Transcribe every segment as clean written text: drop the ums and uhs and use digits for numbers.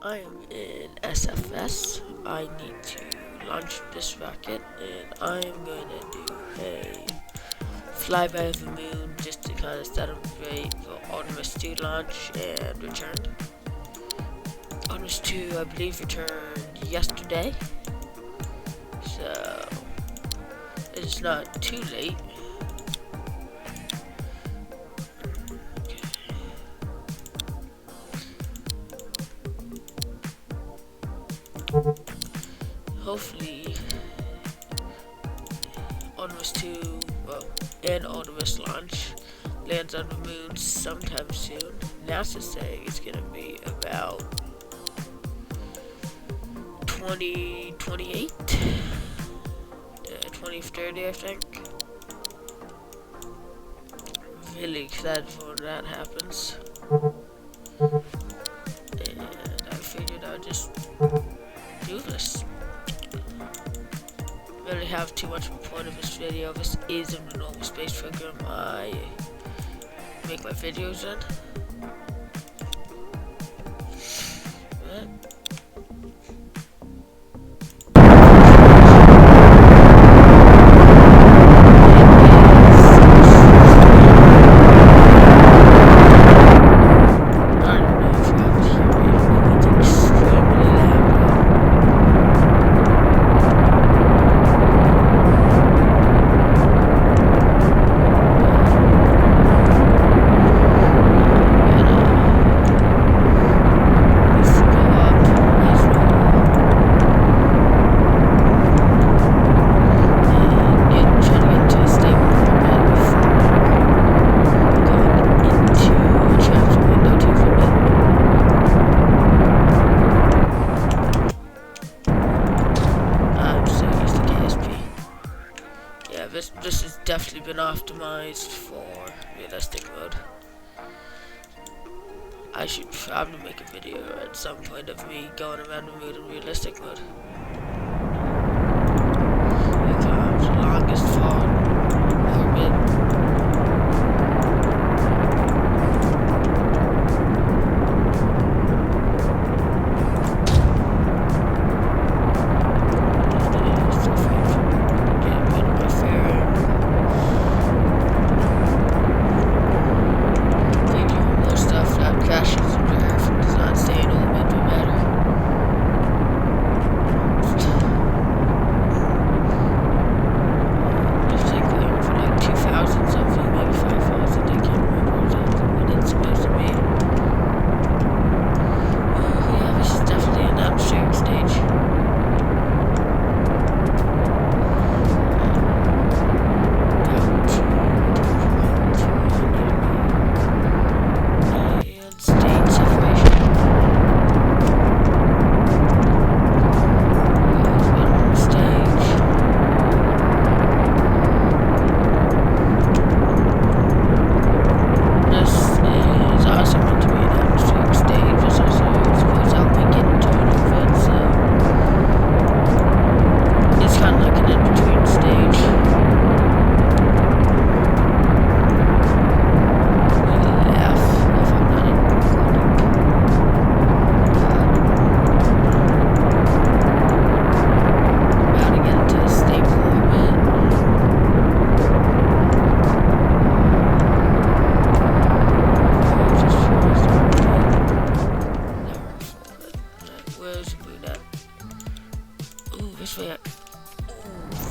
I am in SFS. I need to launch this rocket, and I am going to do a flyby of the moon just to kind of set up great for Artemis 2 launch and return. Artemis 2, I believe, returned yesterday, so it's not too late. Hopefully, Artemis 2, and Artemis launch lands on the moon sometime soon. NASA's saying it's gonna be about 2028, 2030, I think. Really excited for when that happens. And I figured I'd just do this. I really have too much of a point of this video. This isn't a normal space program I make my videos in. This has definitely been optimized for realistic mode. I should probably make a video at some point of me going around the moon in realistic mode. Here comes the longest fall orbit.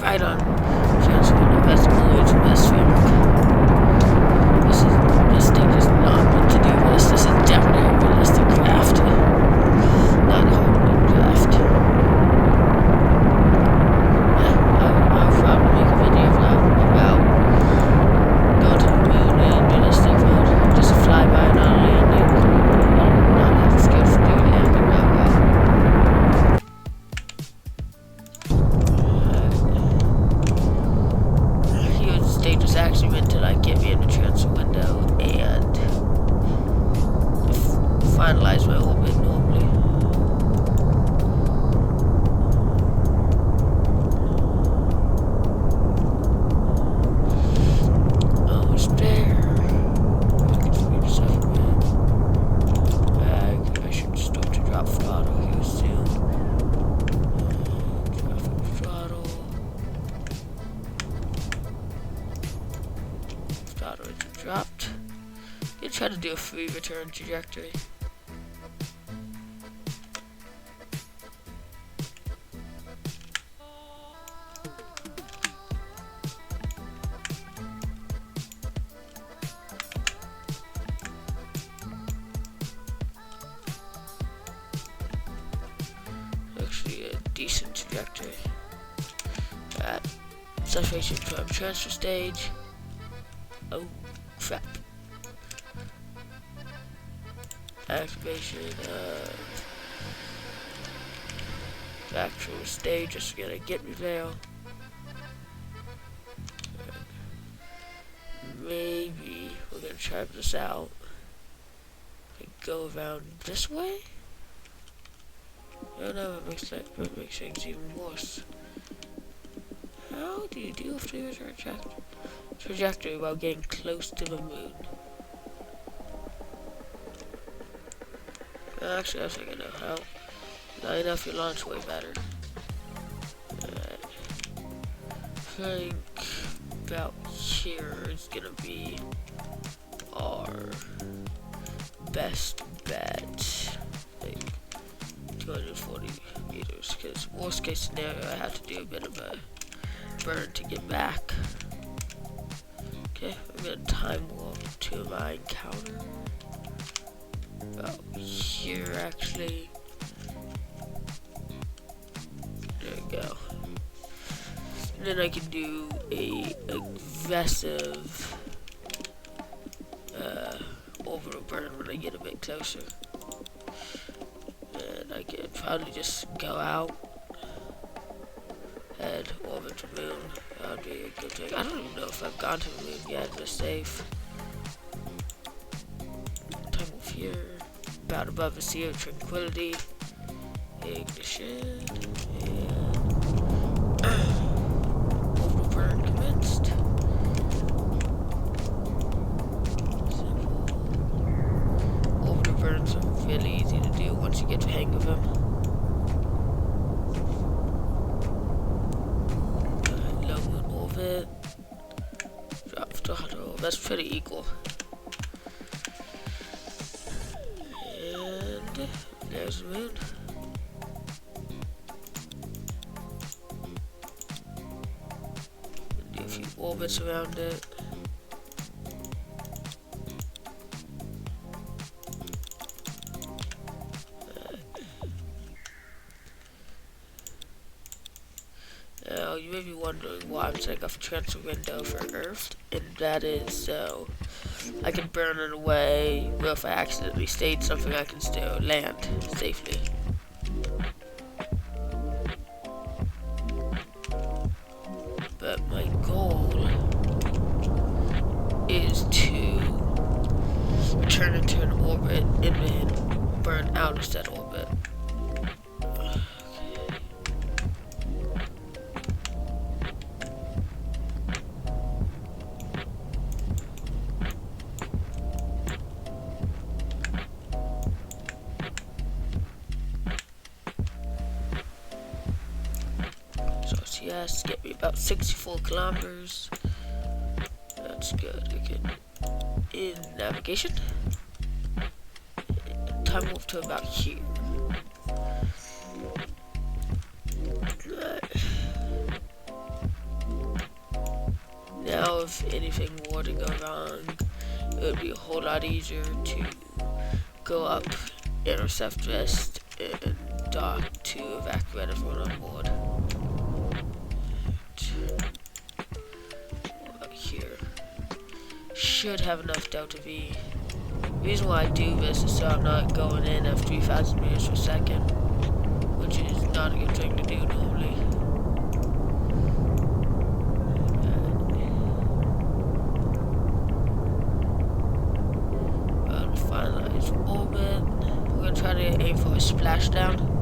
Right on. That's always the best feeling. This thing is not meant to do this. This is definitely a realistic craft. Not a hard craft. Yeah, I'll probably make a video about going to the moon in realistic mode. Just a flyby, not a landing. Not have to go for doing landing right now. drop throttle here soon. Traffic throttle. Throttle is dropped. You try to do a free return trajectory. Actually, a decent trajectory. At saturation from transfer stage. Oh, crap. Activation of actual stage, just gonna get me there. Maybe we're gonna try this out. Go around this way? Oh no, it makes things even worse. How do you do a free trajectory while getting close to the moon? Actually, I think I know how. Line up your launch way better. I think about here is gonna be our best bet. Like 240 meters, because worst case scenario, I have to do a bit of a burn to get back. Okay, I'm gonna time warp to my encounter. About here, actually. There we go. And then I can do a aggressive orbital burn when I get a bit closer. And I can probably just go out, head orbit to moon. That'll be a good thing. I don't even know if I've gone to the moon yet. It's safe. Time off here. About above the Sea of Tranquility. Ignition. And orbital burn commenced. Orbital burns are really easy to do once you get the hang of them. Low moon orbit. Drop throttle. That's pretty equal. And there's the moon. Do a few orbits around it. Now, you may be wondering why I'm setting off a transfer window for Earth, and that is so I can burn it away, or if I accidentally stage something, I can still land safely. But my goal is to return into an orbit and then burn out of said orbit. Yes, get me about 64 kilometers. That's good. Okay. In navigation, time warp to about here. Now, if anything were to go wrong, it would be a whole lot easier to go up, intercept rest, and dock to evacuate everyone on board. Here should have enough delta V. The reason why I do this is so I'm not going in at 3,000 meters per second, which is not a good thing to do normally. Finalize orbit. We're gonna try to aim for a splashdown.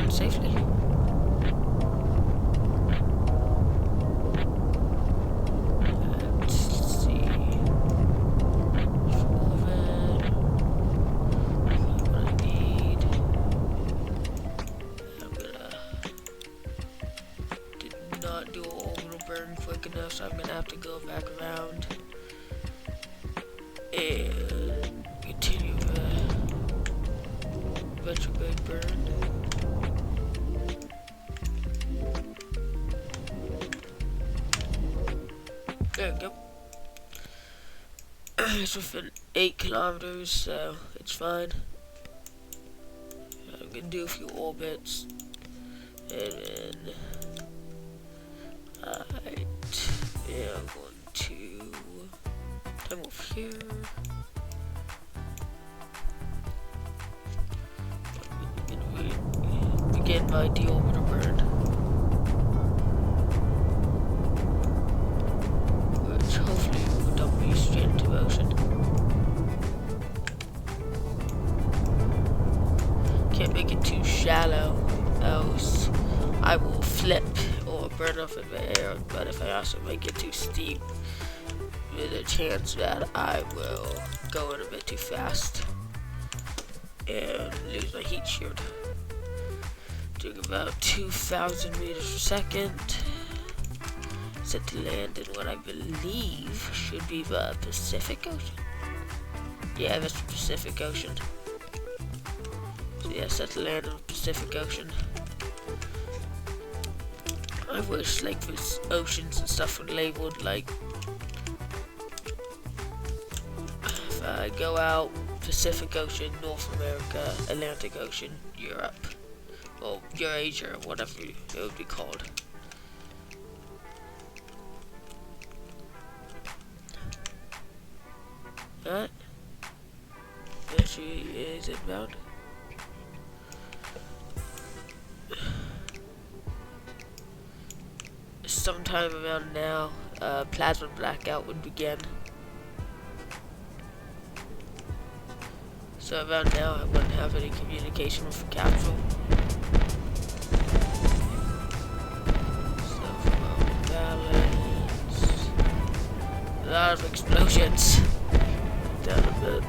Safely. not do an orbital burn quick enough, so I'm gonna have to go back around and continue the retrograde burn. There we go. It's within 8 kilometers, so it's fine. I'm gonna do a few orbits, and then I'm going to come over here. I'm gonna begin my deorbiter burn, which hopefully will dump me straight into the ocean. Can't make it too shallow, else I will flip or burn off in the air. But if I also make it too steep, there's a chance that I will go in a bit too fast and lose my heat shield. Doing about 2,000 meters per second. Set to land in what I believe should be the Pacific Ocean. Yeah, that's the Pacific Ocean. So yeah, set to land in the Pacific Ocean. I wish like those oceans and stuff were labeled like, if I go out, Pacific Ocean, North America, Atlantic Ocean, Europe, or Eurasia, or whatever it would be called. Alright. There she is inbound. Sometime around now, plasma blackout would begin. So around now, I wouldn't have any communication with the capsule. Self-load balance. A lot of explosions. Down a bit.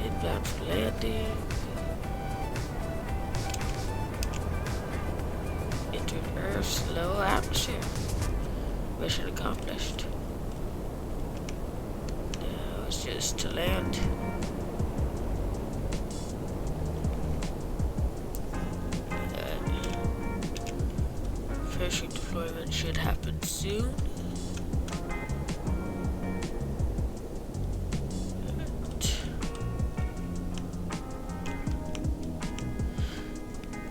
Inbound for landing. Entered Earth's low atmosphere. Mission accomplished. Now it's just to land. Parachute deployment should happen soon.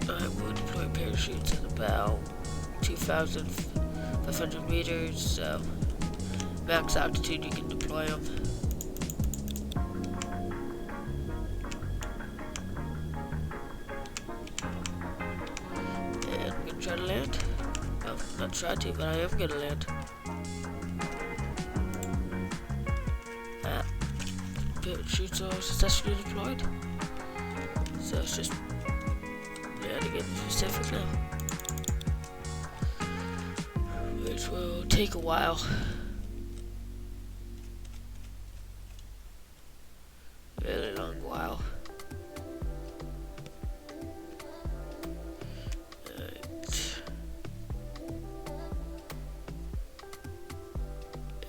I will deploy parachutes at about 2,500 meters, so max altitude you can deploy them. And I'm gonna try to land. No, not try to, but I am gonna land. Parachutes are successfully deployed. So it's just landing in the Pacific now, which will take a while. Really long while.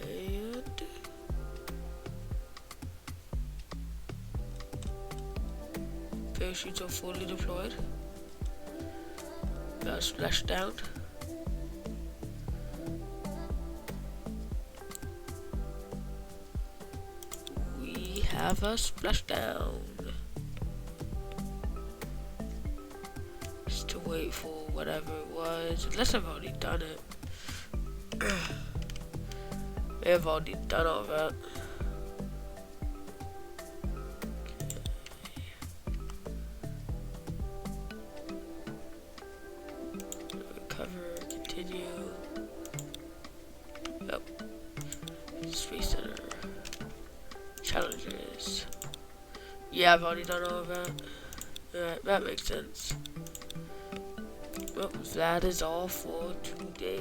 And parachutes are fully deployed. Now splashdown. We have a splashdown. Just to wait for whatever it was. Unless I've already done it. May have already done all that. Continue. Yep. Space Center. Challenges. Yeah, I've already done all of that. Alright, that makes sense. Well, that is all for today.